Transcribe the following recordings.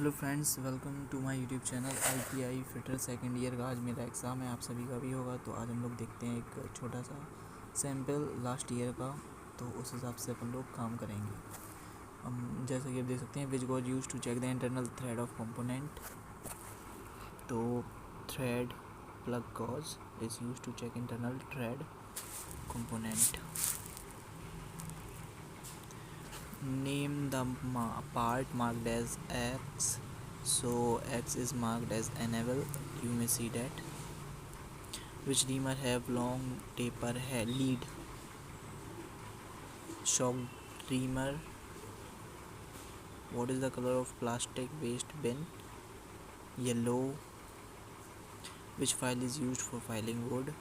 Hello friends, welcome to my YouTube channel ITI fitter second year का। आज मेरा exam है, आप सभी का भी होगा। तो आज हम लोग देखते हैं एक छोटा सा सैम्पल लास्ट ईयर का, तो उस हिसाब से अपन लोग काम करेंगे। हम जैसा कि आप देख सकते हैं, which gauge use to check the internal thread of component. तो thread plug gauge is use to check internal thread component. Name the part marked as X. So X is marked as enable. You may see that. Which reamer have long taper lead? Shock reamer. What is the color of plastic waste bin? Yellow. Which file is used for filing wood?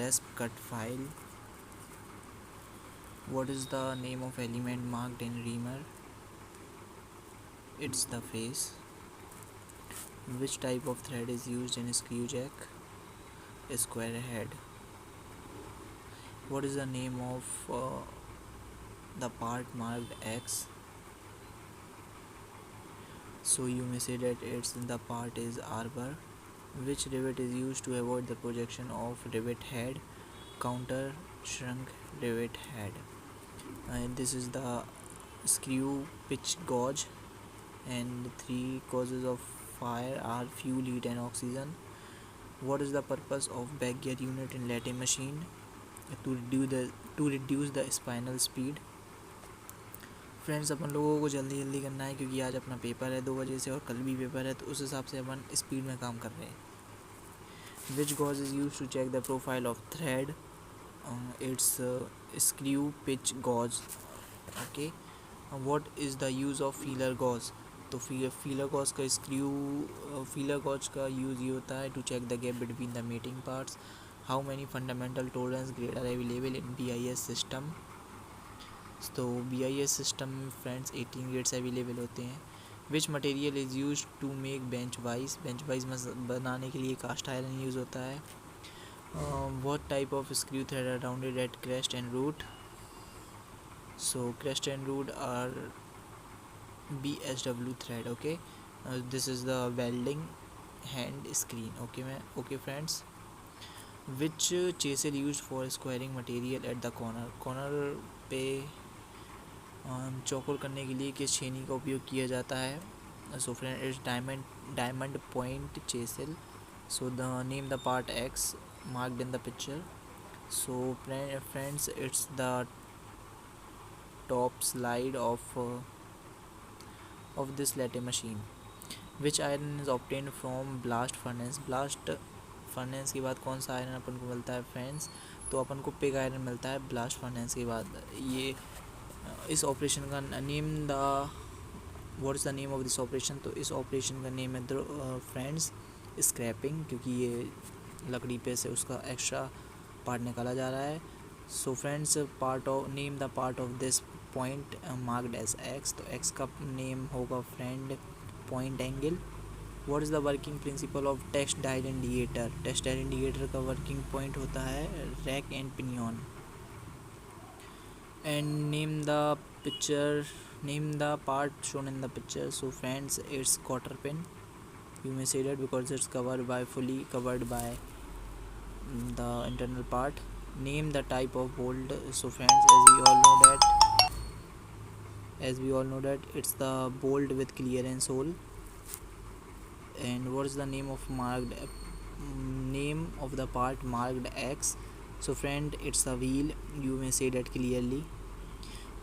Rasp cut file. What is the name of element marked in reamer? It's the face. Which type of thread is used in screw jack? A square head. What is the name of the part marked X? So you may say that the part is arbor. Which rivet is used to avoid the projection of rivet head? Counter shrunk rivet head. And this is the screw pitch gauge. And three causes of fire are fuel, heat and oxygen. What is the purpose of back gear unit in lathe machine? To reduce the spinal speed. Friends, अपन लोगों को जल्दी जल्दी करना है क्योंकि आज अपना पेपर है 2 बजे से और कल भी पेपर है, तो उस हिसाब से अपन स्पीड में काम कर रहे हैं। Which gauge is use to check the profile of thread? It's screw pitch gauge. Okay. What is the use of feeler gauge? तो फीलर गॉज का यूज़ ये होता है to check the gap between the mating parts. How many fundamental tolerance grade are available in BIS system? तो BIS system में friends 18 grades available होते हैं। Which material is use to make bench wise बनाने के लिए cast iron use होता है। What type of screw thread are rounded at crest and root? So crest and root are BSW thread. Okay. This is the welding hand screen. Okay friends. Which chisel used for squaring material at the corner पे चौकोर करने के लिए किस छेनी का उपयोग किया जाता है? So friend, it's diamond point chisel. So the name the part X marked in the picture. So friends, it's the top slide of this lathe machine. Which iron is obtained from blast furnace? Blast furnace के बाद कौन सा iron अपन को मिलता है friends? तो अपन को pig iron मिलता है ब्लास्ट फर्नेस के बाद। ये इस ऑपरेशन का name what is the name of this operation? तो इस ऑपरेशन का नेम है फ्रेंड्स स्क्रैपिंग, क्योंकि ये लकड़ी पे से उसका एक्स्ट्रा पार्ट निकाला जा रहा है। So friends, name the part of this point marked as X। तो X का नेम होगा friend point angle. What is the working principle of test dial indicator? Test dial indicator का वर्किंग पॉइंट होता है rack and pinion. And name the part shown in the picture. So friends, it's quarter pin. You may say that because it's fully covered by the internal part. Name the type of bolt. So friends, as we all know that it's the bolt with clearance hole. And what is the name of the part marked X? So friend, it's a wheel. You may say that clearly.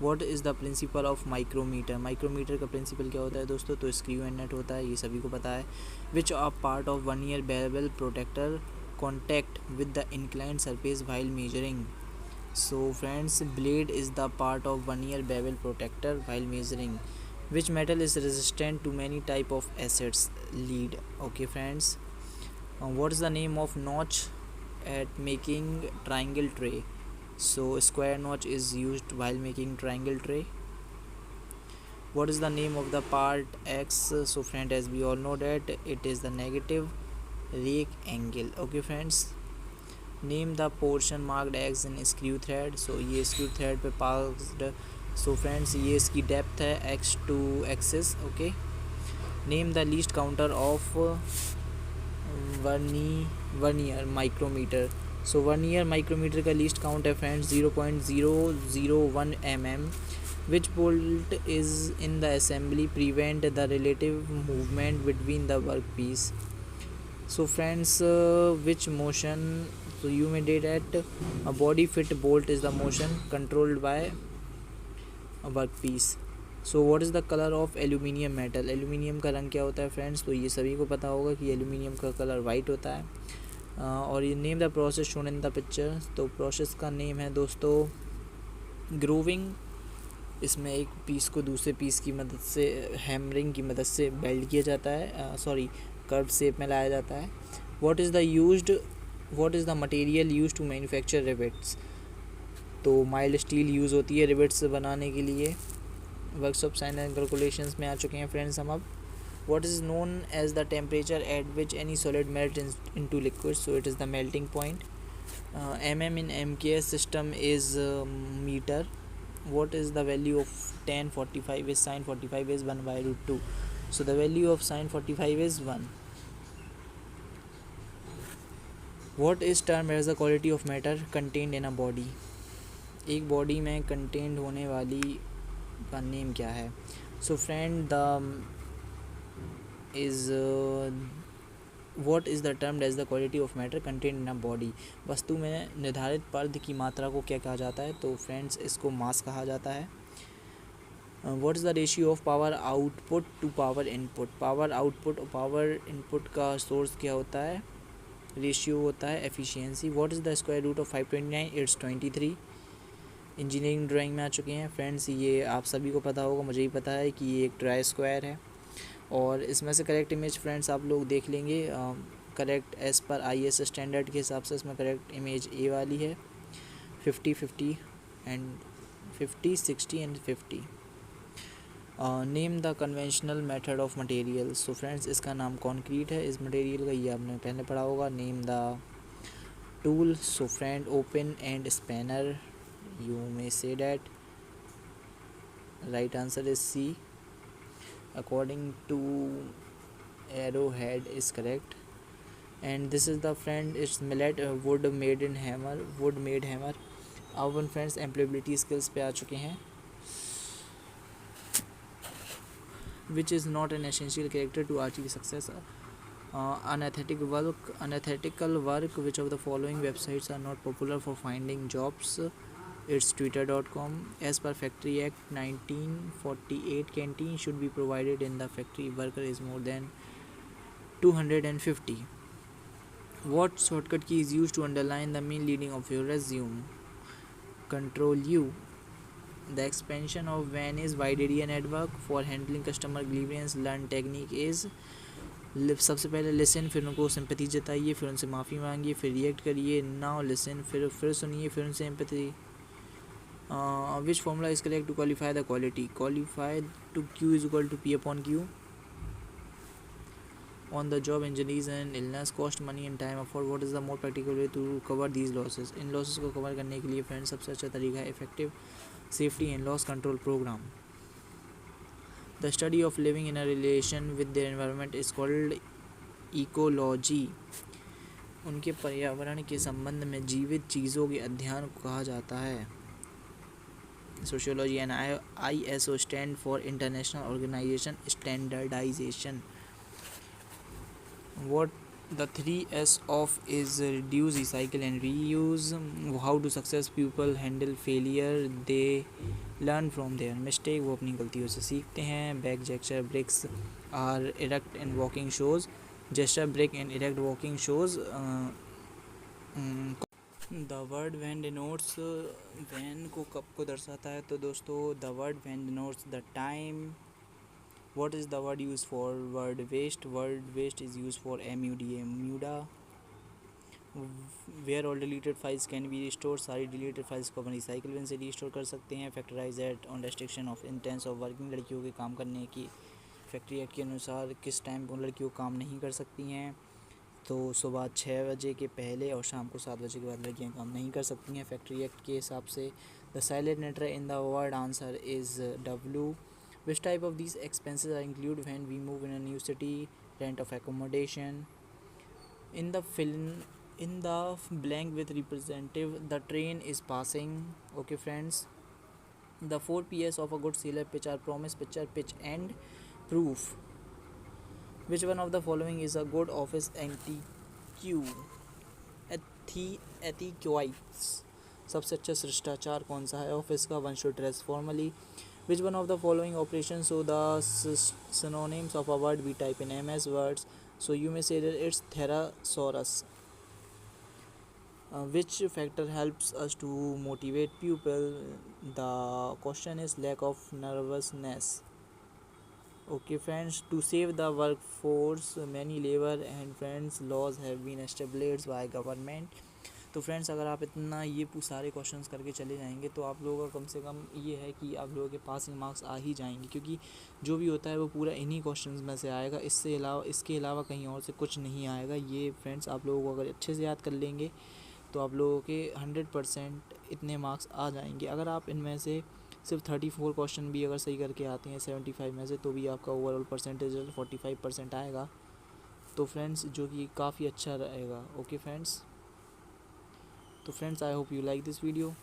What is the principle of micrometer? Micrometer का principle क्या होता है दोस्तों? तो screw and nut होता है, ये सभी को पता है। Which are part of vernier bevel protector contact with the inclined surface while measuring? So friends, blade is the part of vernier bevel protector while measuring. Which metal is resistant to many type of acids? Lead. Okay friends. What is the name of notch at making triangle tray? So square notch is used while making triangle tray. What is the name of the part X? So friend, as we all know that it is the negative rake angle. Okay friends. Name the portion marked X in screw thread. So ये screw thread पे passed. So friends, ये इसकी depth है X2 axis. Okay. Name the least counter of vernier micrometer. So vernier micrometer का least count है friends 0.001 mm. Which bolt is in the assembly prevent the relative movement between the work piece. So friends which motion, so you may did at a body fit bolt is the motion controlled by a workpiece. So what is the colour of aluminium metal. Aluminium का रंग क्या होता है friends, तो ये सभी को पता होगा कि एल्यूमिनियम का कलर वाइट होता है। और ये name the process shown in the picture, तो प्रोसेस का नेम है दोस्तों ग्रूविंग। इसमें एक पीस को दूसरे पीस की मदद से हैमरिंग की मदद से बेल्ट किया जाता है, कर्व शेप में लाया जाता है। What is the material use to manufacture rivets, तो माइल्ड स्टील यूज़ होती है रिवेट्स बनाने के लिए। वर्कशॉप साइन एंड कैलकुलेशंस में आ चुके हैं फ्रेंड्स हम अब। What is known as the temperature at which any solid melt into liquid, so it is the melting point. mm in MKS system is meter. What is the value of tan 45 is sin 45 is 1/√2, so the value of sin 45 is 1. What is termed as the quality of matter contained in a body, एक body में contained होने वाली का name क्या है। So friend what is the termed as the quality of matter content in a body, वस्तु में निर्धारित पर्द की मात्रा को क्या कहा जाता है, तो फ्रेंड्स इसको मास कहा जाता है। What is the ratio of power output to power input, power output और पावर इनपुट का सोर्स क्या होता है, रेशियो होता है efficiency. What is the square root of 529, it's 23। Engineering drawing में आ चुके हैं फ्रेंड्स, ये आप सभी को पता होगा, मुझे ही पता है कि ये एक ट्राई स्क्वायर है। और इसमें से करेक्ट इमेज फ्रेंड्स आप लोग देख लेंगे, correct as per IS standard के हिसाब से इसमें करेक्ट इमेज ए वाली है, 50 and 50 60 and 50। Name the conventional method of material, so friends इसका नाम कॉन्क्रीट है, इस मटेरियल का ये आपने पहले पढ़ा होगा। Name the tool, so friend open end spanner, you may say that right answer is C, according to arrowhead is correct. And this is the friend, it's millet wood made hammer। अब वन friends employability skills पे आ चुके हैं। Which is not an essential character to achieve success, unethical work, which of the following websites are not popular for finding jobs, it's twitter.com. As per Factory Act 1948, canteen should be provided in the factory worker is more than 250. What shortcut key is used to underline the main leading of your resume, Control U. The expansion of when is YDD network for handling customer grievance, learn technique is, सबसे पहले listen, फिर उनको sympathy जताइए, फिर उनसे माफ़ी मांगिए, फिर react करिए, नाउ लिसन, फिर सुनिए, फिर उनसे empathy. Which formula is correct to qualify the quality, qualify to Q is equal to P upon Q. On the job injuries and illness cost money and time effort, what is the more practical way to cover these losses, in losses को cover करने के लिए friends सबसे अच्छा तरीका है effective safety and loss control program. The study of living in a relation with their environment is called ecology. उनके पर्यावरण के संबंध में जीवित चीज़ों के अध्ययन को कहा जाता है sociology. And ISO stand for International Organization Standardization. What the 3S of is reduce, recycle and reuse. How do success people handle failure, they learn from their mistake, वो अपनी गलतियों से सीखते हैं। Back gesture breaks are erect and walking shows, gesture break and erect walking shows. The word when denotes, when को कब को दर्शाता है, तो दोस्तों the word when denotes the time. What is the word used for word waste, word waste is used for muda। where all deleted files can be restored, सारी deleted files को अपन recycle बिन से रिस्टोर कर सकते हैं। Factories at on restriction of intense of working, लड़कियों के काम करने की फैक्ट्री एक्ट के अनुसार किस टाइम पर लड़कियों काम नहीं कर सकती हैं, तो सुबह 6 बजे के पहले और शाम को 7 बजे के बाद लड़कियां काम नहीं कर सकती हैं फैक्ट्री एक्ट के हिसाब से। The silent letter in the word answer is W। Which type of these expenses are included when we move in a new city? Rent of accommodation. In the film, in the blank with representative, the train is passing. Okay, friends. The 4 Ps of a good seller pitch are promise, picture, pitch, and proof. Which one of the following is a good office antique? एथिक्वाइट्स, सबसे अच्छा शिष्टाचार कौन सा है office का? One should dress formally. Which one of the following operation so the synonyms of a word we type in MS words? So you may say that it's thesaurus. Which factor helps us to motivate people? The question is lack of nervousness. Okay, friends, to save the workforce, many labor and friends laws have been established by government. तो friends, अगर आप इतना ये सारे questions करके चले जाएंगे तो आप लोगों का कम से कम ये है कि आप लोगों के पासिंग मार्क्स आ ही जाएंगे, क्योंकि जो भी होता है वो पूरा इन्हीं क्वेश्चंस में से आएगा. इसके अलावा कहीं और से कुछ नहीं आएगा. ये फ्रेंड्स आप लोगों को अगर अच्छे से याद कर लेंगे तो आप लोगों के 100% इतने मार्क्स आ जाएंगे. अगर आप इनमें से सिर्फ 34 क्वेश्चन भी अगर सही करके आते हैं 75 में से, तो भी आपका ओवरऑल परसेंटेज 45% आएगा. तो फ्रेंड्स, जो कि काफ़ी अच्छा रहेगा. ओके फ्रेंड्स, तो friends, I hope you like this video.